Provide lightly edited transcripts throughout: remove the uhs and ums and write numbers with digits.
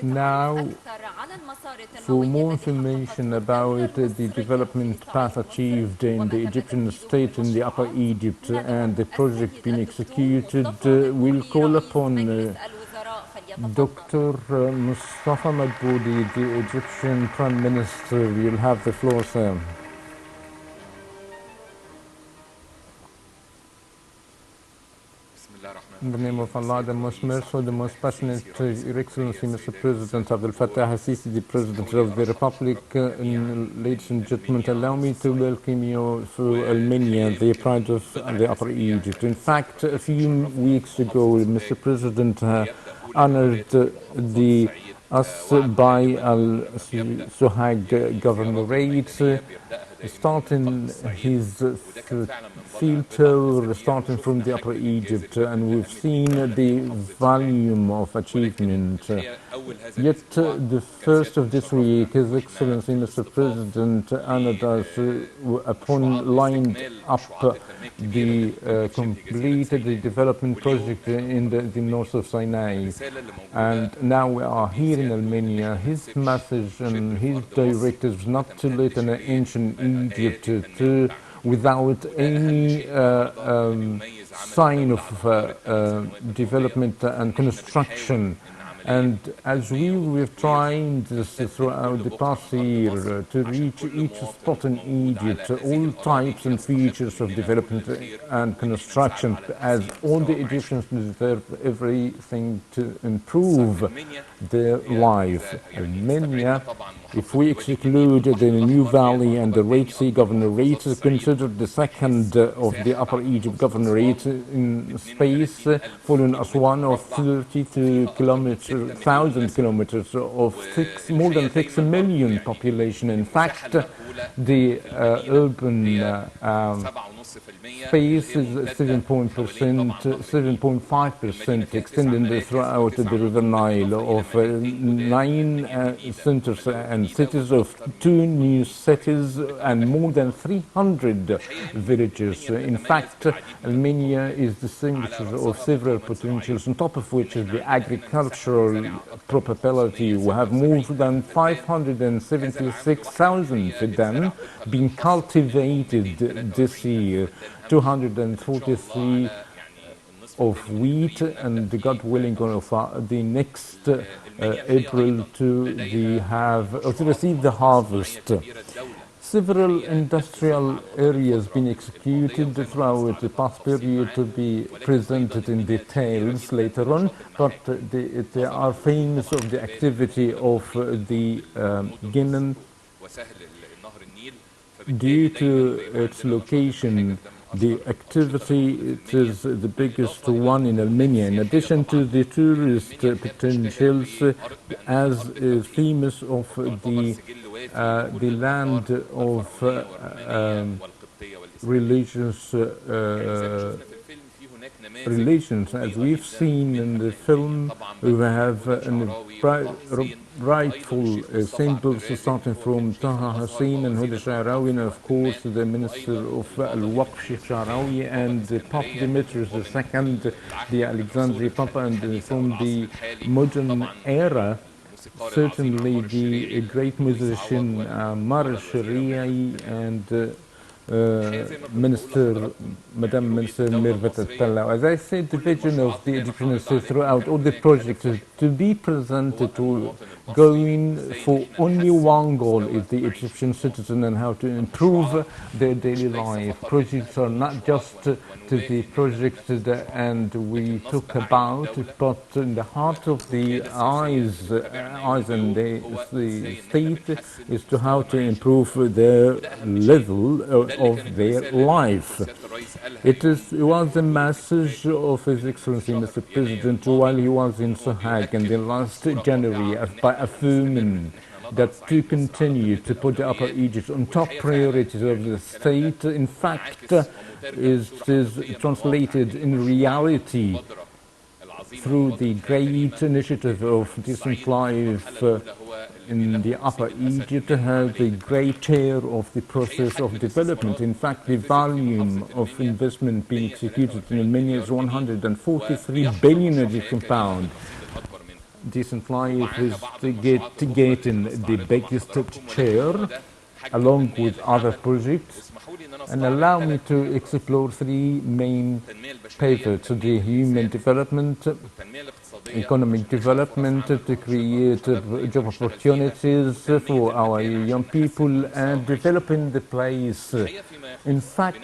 Now, for more information about the development path achieved in the Egyptian state in the Upper Egypt and the project being executed, we'll call upon Dr. Mustafa Madboudi, the Egyptian Prime Minister. You'll have the floor, sir. In the name of Allah, the most merciful, the most passionate, Your Excellency, Mr. President Abdel Fattah Sisi, the President of the Republic, ladies and gentlemen, allow me to welcome you to Minya, the pride of the Upper Egypt. In fact, a few weeks ago, Mr. President honored us by Al-Suhag Governorate, starting his field tour, starting from the Upper Egypt, and we've seen the volume of achievement. Yet the first of this week, His Excellency Mr. President honored us upon lining up the completed the development project in the north of Sinai. And now we are here in Armenia. His message and his directives not to let an ancient Egypt without any sign of development and construction. And as we were trying this throughout the past year to reach each spot in Egypt, all types and features of development and construction, as all the Egyptians deserve everything to improve their life. Minya, if we exclude the New Valley and the Red Sea Governorate, is considered the second of the Upper Egypt Governorate in space, following Aswan of 1,000 kilometers of more than 6 million population. In fact, the urban space is 7.5% extending throughout the River Nile of 9 centers and cities of 2 new cities and more than 300 villages. In fact, Minya is distinguished of several potentials, on top of which is the agricultural probability. We have more than 576,000 fidan being cultivated this year, 243 of wheat, and God willing, of the next April to receive the harvest. Several industrial areas being executed throughout the past period to be presented in details later on, but they are famous of the activity of the Guinan due to its location. The activity it is the biggest one in Armenia. In addition to the tourist potentials, as famous of the land of relations, as we've seen in the film. We have rightful symbols starting from Taha Hussein and Huda Sha'rawi, and of course the Minister of Al-Waqf Sha'rawi and Papa Demetrius II, the Alexandria Papa, and from the modern era, certainly the great musician Mar Shari'i and Madam Minister Mirvat Al-Tallah. As I said, the vision of the Egyptian state throughout all the projects is to be presented to going for only one goal, is the Egyptian citizen and how to improve their daily life. Projects are not just to the projects and we talk about, but in the heart of the eyes and the state is to how to improve their level of their life. It was the message of His Excellency Mr. President while he was in Sohag in the last January, by affirming that to continue to put the Upper Egypt on top priorities of the state, in fact, is translated in reality through the great initiative of decent life in the Upper Egypt, has the great share of the process of development. In fact, the volume of investment being executed in Minya is 143 billion Egyptian pounds. decent life is to get in the biggest chair along with other projects, and allow me to explore three main pivots: the human development, economic development to create job opportunities for our young people, and developing the place. In fact,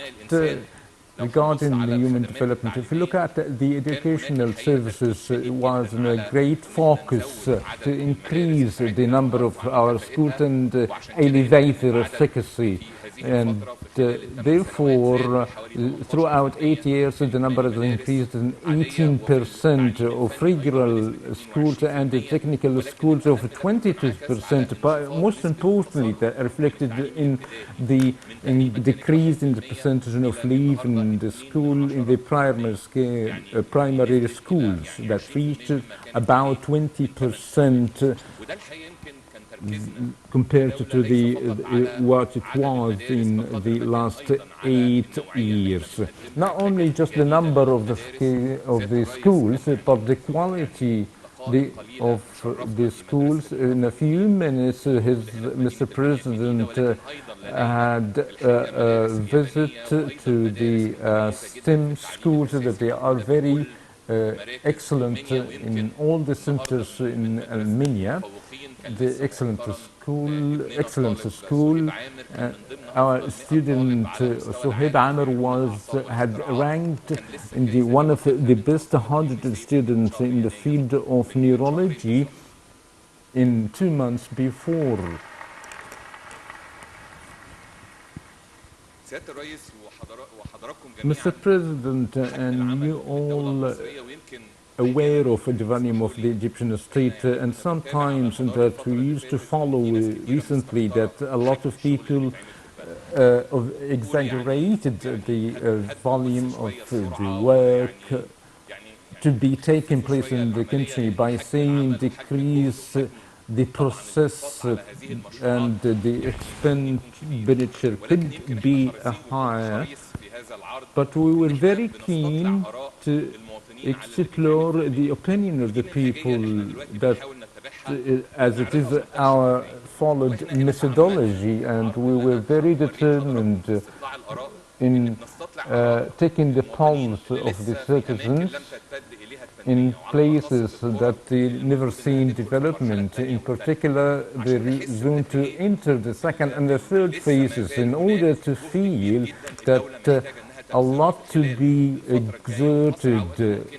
regarding the human development, if you look at the educational services, it was a great focus to increase the number of our schools and elevate their efficacy. And therefore, throughout 8 years, the number has increased in 18% of regular schools and the technical schools of 22%. But most importantly, that reflected in the decrease in the percentage of leave in the school, in the primary schools, that reached about 20%. Compared to the what it was in the last 8 years. Not only just the number of the schools, but the quality of the schools. In a few minutes, Mr. President had a visit to the STEM schools, that they are very excellent in all the centers in Minya. The excellence school. Our student Suhaib Amr had ranked in one of the best 100 students in the field of neurology in 2 months before. Mr. President, and you all aware of the volume of the Egyptian state, and sometimes that we used to follow recently that a lot of people exaggerated the volume of the work to be taking place in the country by saying decrease the process and the expenditure could be higher. But we were very keen to explore the opinion of the people, that as it is our followed methodology, and we were very determined in taking the pulse of the citizens in places that they never seen development. In particular, they're going to enter the second and the third phases in order to feel that a lot to be exerted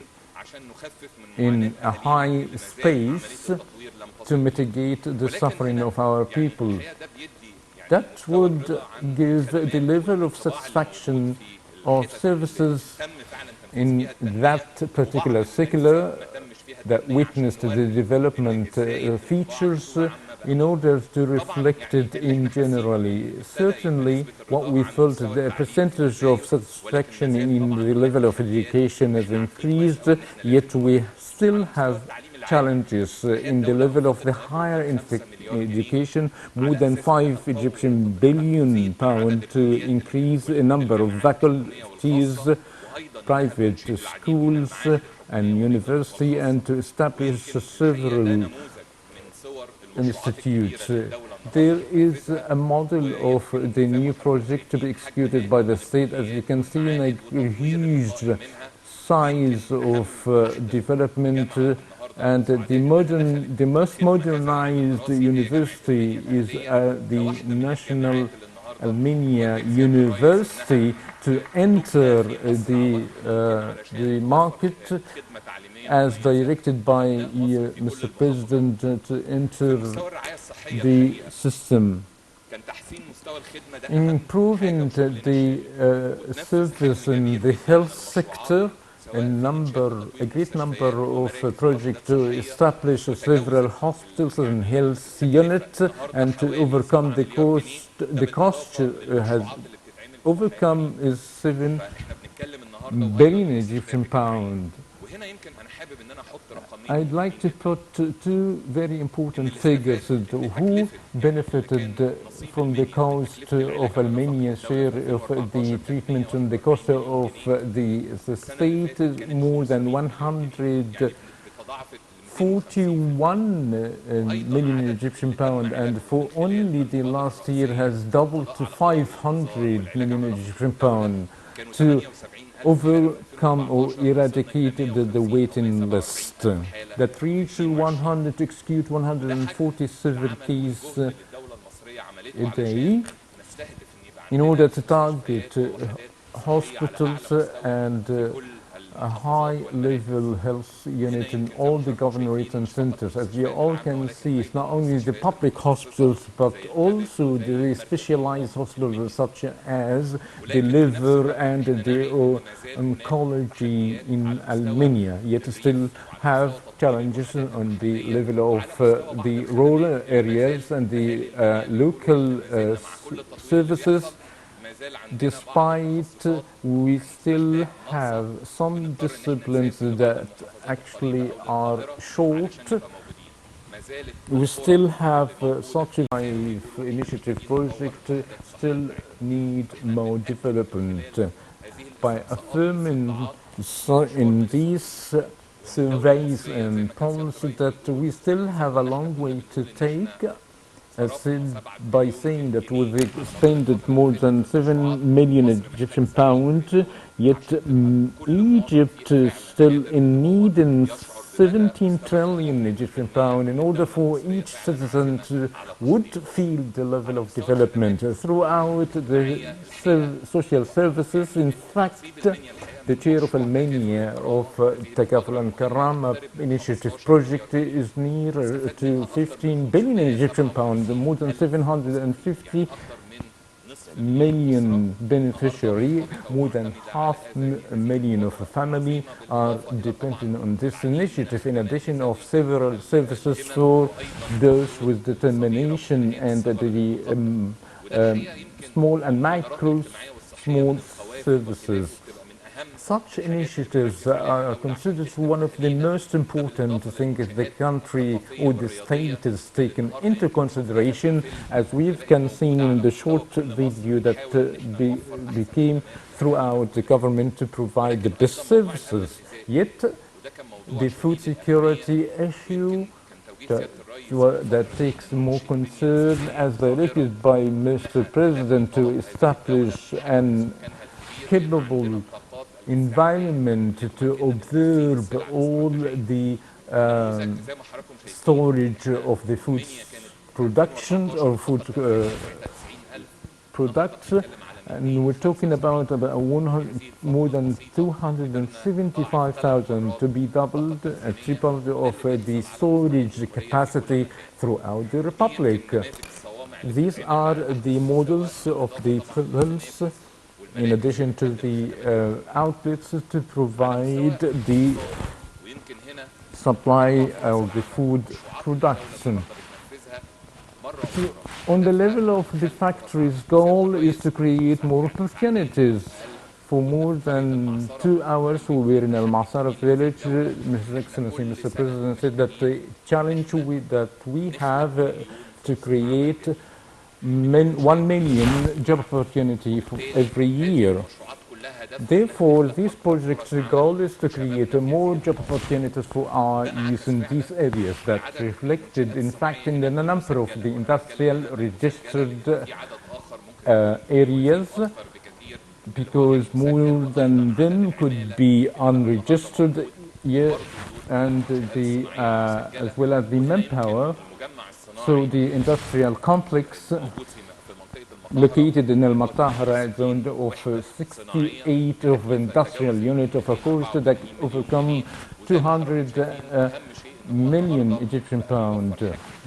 in a high space to mitigate the suffering of our people. That would give the level of satisfaction of services in that particular sector that witnessed the development features in order to reflect it in generally. Certainly, what we felt, the percentage of satisfaction in the level of education has increased, yet we still have challenges in the level of the higher education, more than 5 Egyptian billion pounds to increase the number of faculties, private schools and university, and to establish several institutes. There is a model of the new project to be executed by the state, as you can see, in a huge size of development, and the most modernized university is the National Minya University, to enter the market as directed by Mr. President, to enter the system. Improving the service in the health sector, a great number of projects to establish several hospitals and health units, and to overcome the cost. The cost has overcome is 7 billion Egyptian pounds. I'd like to put two very important figures: who benefited from the cost of Armenia's share of the treatment, and the cost of the state is more than 100 41 million Egyptian pound, and for only the last year has doubled to 500 million Egyptian pound to overcome or eradicate the waiting list that reached 100 to execute 147 cases a day in order to target hospitals and a high-level health unit in all the governorate centers. As you all can see, it's not only the public hospitals, but also the specialized hospitals such as the liver and the oncology in Minya, yet still have challenges on the level of the rural areas and the local services. Despite we still have some disciplines that actually are short, we still have such a initiative project still need more development. By affirming in these surveys and polls that we still have a long way to take, by saying that we've spent more than 7 million Egyptian pounds, yet Egypt is still in need in 17 trillion Egyptian pounds in order for each citizen to would feel the level of development throughout the social services. In fact, the chair of Minya of Takaful and Karama initiative project is near to 15 billion Egyptian pounds, more than 750 million beneficiary, more than 500,000 of a family are dependent on this initiative, in addition of several services for those with determination and the small and micro small services. Such initiatives are considered one of the most important things the country or the state is taken into consideration, as we can see in the short video that became throughout the government to provide the best services. Yet, the food security issue that takes more concern, as directed by Mr. President, to establish an capable environment to observe all the storage of the food production or food products. And we're talking about more than 275,000 to be doubled, tripled of the storage capacity throughout the Republic. These are the models of the province, in addition to the outlets to provide the supply of the food production. On the level of the factory's goal is to create more opportunities. For more than 2 hours, we were in Al Masara village. Mr. Excellency, Mr. President said that the challenge that we have to create 1 million job opportunity every year. Therefore, this project's goal is to create more job opportunities for our youth in these areas, that reflected, in fact, in the number of the industrial registered areas, because more than them could be unregistered, and as well as the manpower. So the industrial complex located in Al Matahara zone of 68 of industrial unit of a cost that overcome 200 million Egyptian pound,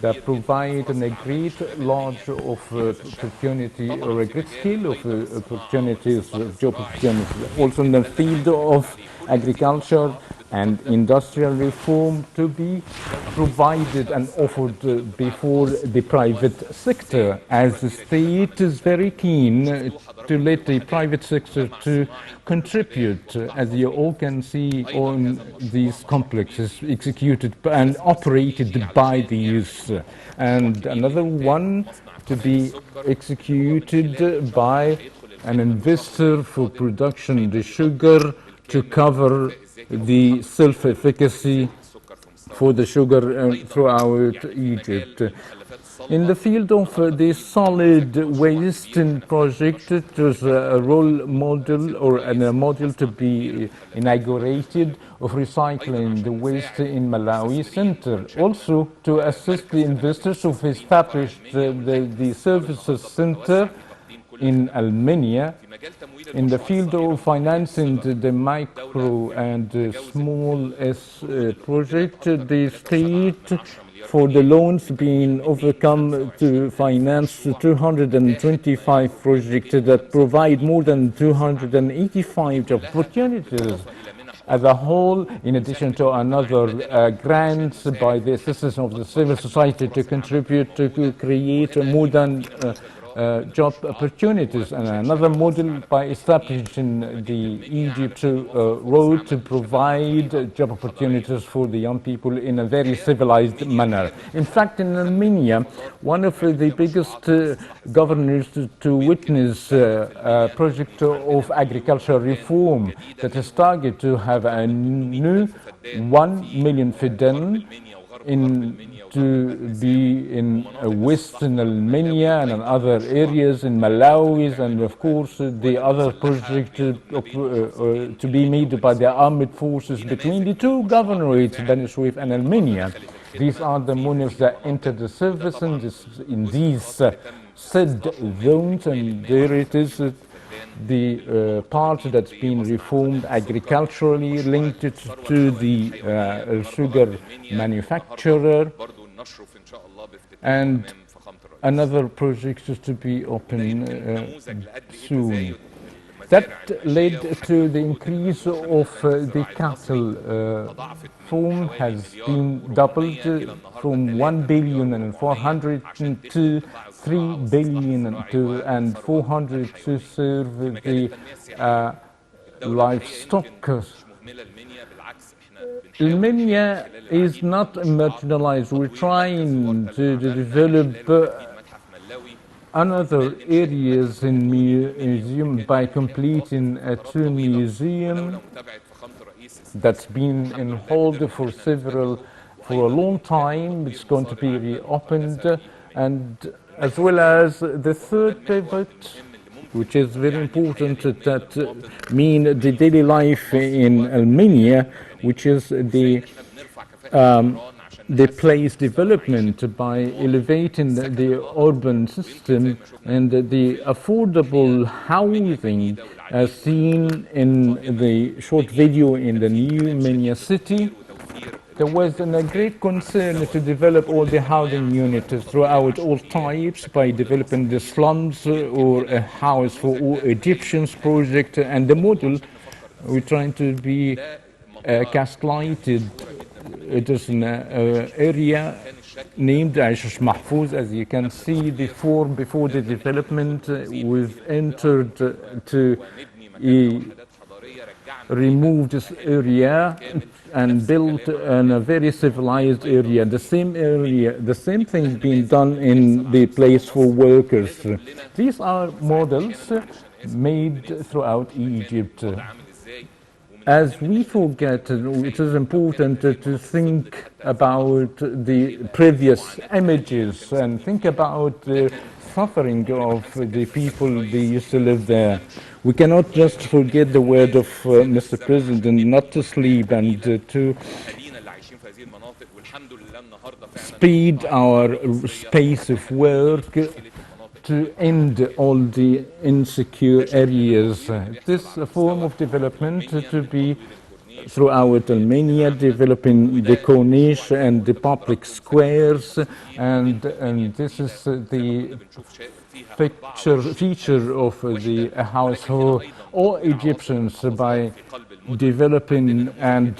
that provide a great large of opportunity or a great scale of opportunities, job opportunities, also in the field of agriculture and industrial reform to be provided and offered before the private sector, as the state is very keen to let the private sector to contribute, as you all can see on these complexes executed and operated by the youth. And another one to be executed by an investor for production the sugar to cover the self-efficacy for the sugar throughout Egypt. In the field of the solid waste project, it was a role model or a model to be inaugurated of recycling the waste in Malawi Center. Also, to assist the investors who've established the services center in Minya. In the field of financing the micro and small S project, the state for the loans being overcome to finance 225 projects that provide more than 285 opportunities as a whole, in addition to another grants by the assistance of the civil society to contribute to create more than job opportunities, and another model by establishing the Egypt road to provide job opportunities for the young people in a very civilized manner. In fact, in Armenia, one of the biggest governors to witness a project of agricultural reform that is targeted to have a new 1 million fiddan to be in Western Armenia and in other areas in Malawi, and of course the other project to be made by the armed forces between the two governorates, Bani Suef and Armenia. These are the monies that enter the service in these said zones, and there it is. The part that's been reformed agriculturally linked to the sugar manufacturer, and another project is to be open soon. That led to the increase of the cattle farm has been doubled from 1 billion and 400 to 3 billion and 400 to serve the livestock. Minya is not marginalized. We're trying to develop another areas in museum by completing a two museum that's been in hold for a long time. It's going to be reopened, and as well as the third pivot, which is very important, that mean the daily life in Armenia, which is the place development by elevating the urban system and the affordable housing as seen in the short video in the new Minya city. There was a great concern to develop all the housing units throughout all types by developing the slums or a house for all Egyptians project, and the model we're trying to be gaslighted. It is an area named Aishish Mahfouz. As you can see, before the development, we've entered to remove this area and built in a very civilized area. The same thing being done in the place for workers. These are models made throughout Egypt. As we forget, it is important to think about the previous images and think about the suffering of the people they used to live there. We cannot just forget the word of Mr. President not to sleep and to speed our space of work to end all the insecure areas. This form of development to be throughout Armenia, developing the corniche and the public squares, and this is the feature of the house for all Egyptians by developing and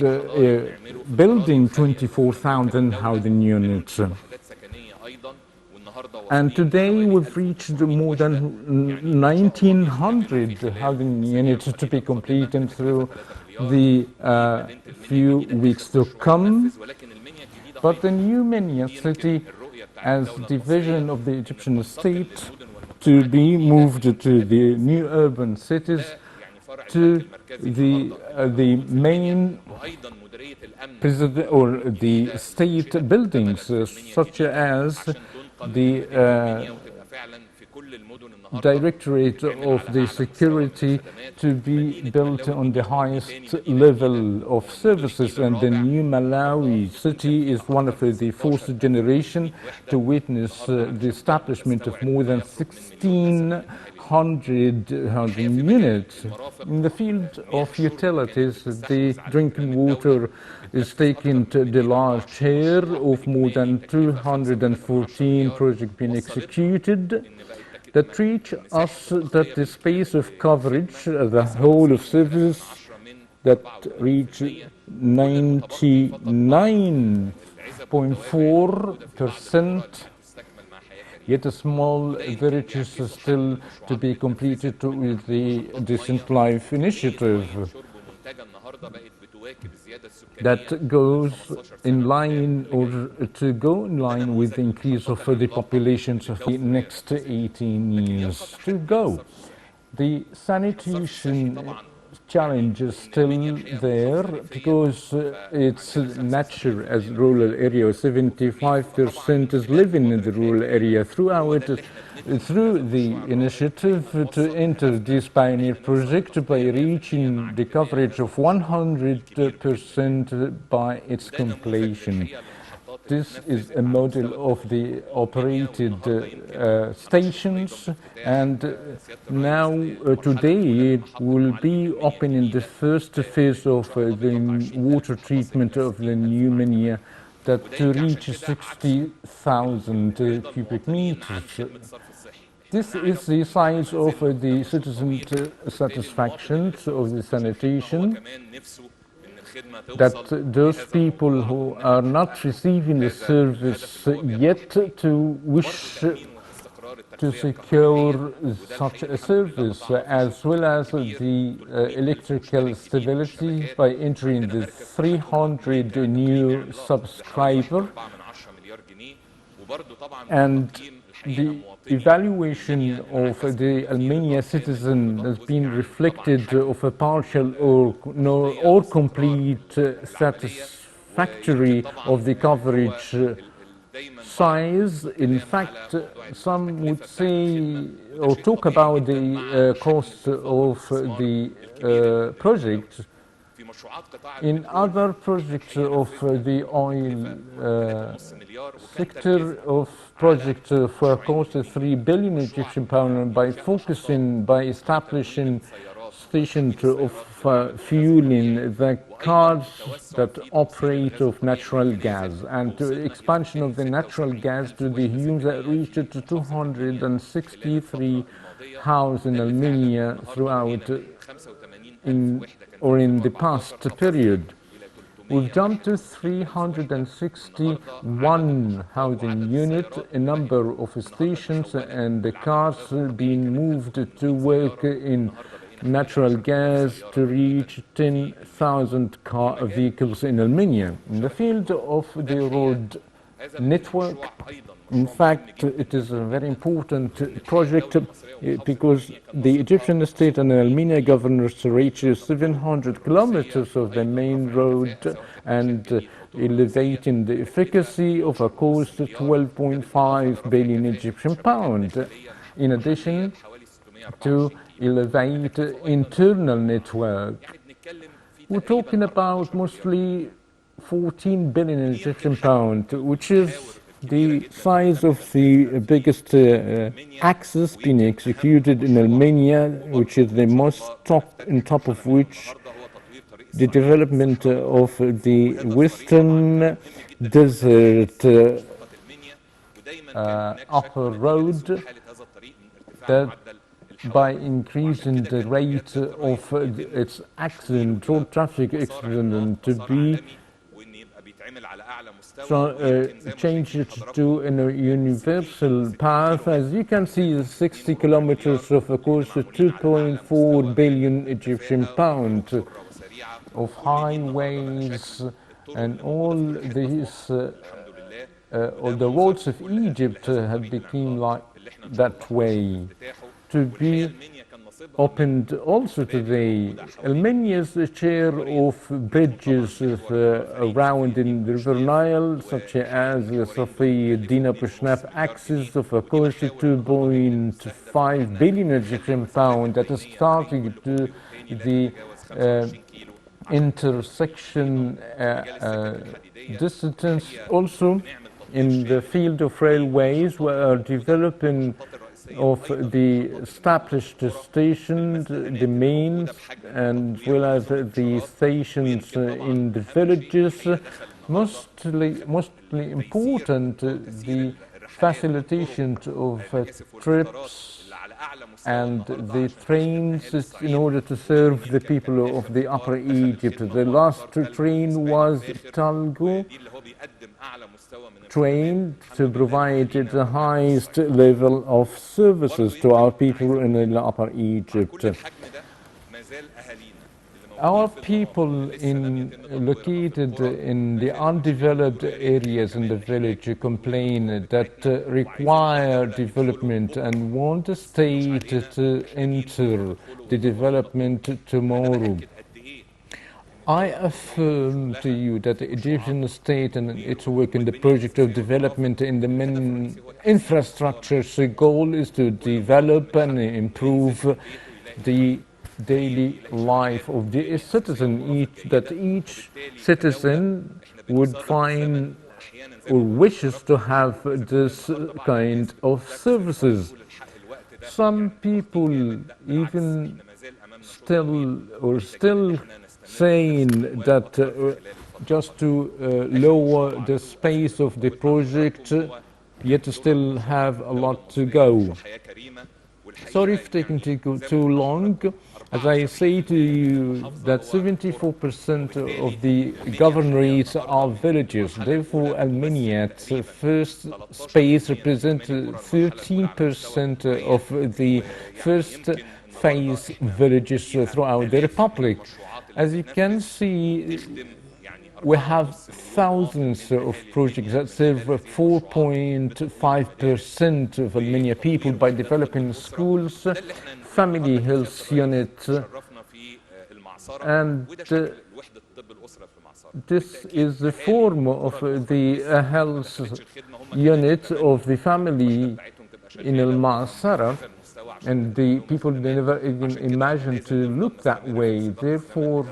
building 24,000 housing units. And today we've reached more than 1,900 housing units to be completed through the few weeks to come. But the new Minya city, as division of the Egyptian state, to be moved to the new urban cities, to the main president or the state buildings, such as the Directorate of the Security, to be built on the highest level of services. And the new Malawi city is one of the fourth generation to witness the establishment of more than 1,600 housing units. In the field of utilities, the drinking water is taking the large share of more than 214 projects being executed that reach us that the space of coverage, the whole of service, that reach 99.4%, yet a small villages still to be completed with the Decent Life initiative that goes in line or to go in line with the increase of the populations of the next 18 years to go. The sanitation challenge is still there because it's nature as rural area. 75% is living in the rural area through the initiative to enter this pioneer project by reaching the coverage of 100% by its completion. This is a model of the operated stations, and now today it will be opening the first phase of the water treatment of the new Minya that to reach 60,000 cubic meters. This is the size of the citizen satisfaction of the sanitation, that those people who are not receiving the service yet to wish to secure such a service, as well as the electrical stability by entering the 300 new subscribers, and the evaluation of the Armenian citizen has been reflected of a partial or complete satisfactory of the coverage size. In fact, some would say or talk about the cost of the project. In other projects of the oil sector of project for cost of 3 billion Egyptian pounds by establishing stations of fueling the cars that operate of natural gas, and to expansion of the natural gas to the homes that reached to 263 houses in Armenia throughout in the past period. We've jumped to 361 housing units, a number of stations, and the cars being moved to work in natural gas to reach 10,000 vehicles in Armenia. In the field of the road network, in fact, it is a very important project because the Egyptian state and the Armenian governors reach 700 kilometers of the main road and elevating the efficacy of a cost of 12.5 billion Egyptian pounds. In addition to elevate internal network, we're talking about mostly 14 billion Egyptian pounds, which is the size of the biggest axis being executed in Armenia, which is the most top of which the development of the Western Desert upper road, that by increasing the rate of its accident, road traffic accident, to be change it to a universal path. As you can see, 60 kilometers of a course, 2.4 billion Egyptian pounds of highways, and all these, all the roads of Egypt have become like that way. To be opened also today. Albania's share of bridges around in the River Nile, such as the Safi Dina Pushnap axis of a course 2.5 billion Egyptian pound that is starting to the intersection distance. Also in the field of railways, we are developing of the established stations, the mains, and well as the stations in the villages. Mostly important, the facilitation of trips and the trains in order to serve the people of the Upper Egypt. The last train was Talgo train to provide the highest level of services to our people in the Upper Egypt. Our people located in the undeveloped areas in the village complain that require development and want the state to enter the development tomorrow. I affirm to you that the Egyptian state and its work in the project of development in the main infrastructure's goal is to develop and improve the daily life of the citizen, that each citizen would find or wishes to have this kind of services. Some people even still saying that just to lower the space of the project, yet still have a lot to go. Sorry for taking too long. As I say to you that 74% of the governorates are villages. Therefore, Almenia's first space represents 13% of the first phase villages throughout the Republic. As you can see, we have thousands of projects that serve 4.5% of Armenian people by developing schools, family health units, and this is the form of the health unit of the family in Al-Ma'asara. And the people never even imagined to look that way. Therefore,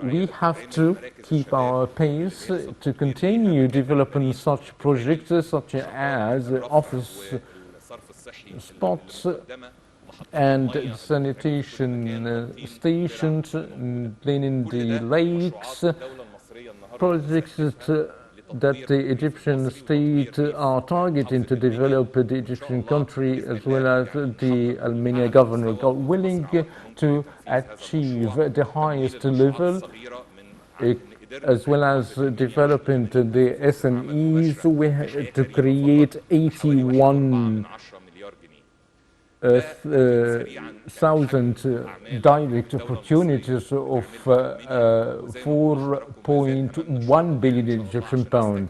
we have to keep our pace to continue developing such projects such as office spots and sanitation stations, cleaning the lakes, projects that the Egyptian state are targeting to develop the Egyptian country, as well as the Armenia government are willing to achieve the highest level, as well as developing the SMEs. We have to create 81,000 direct opportunities of 4.1 billion Egyptian pound.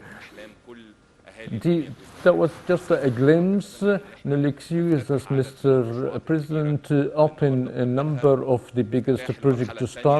That was just a glimpse. Now, excuse us, Mr. President, to open a number of the biggest projects to start.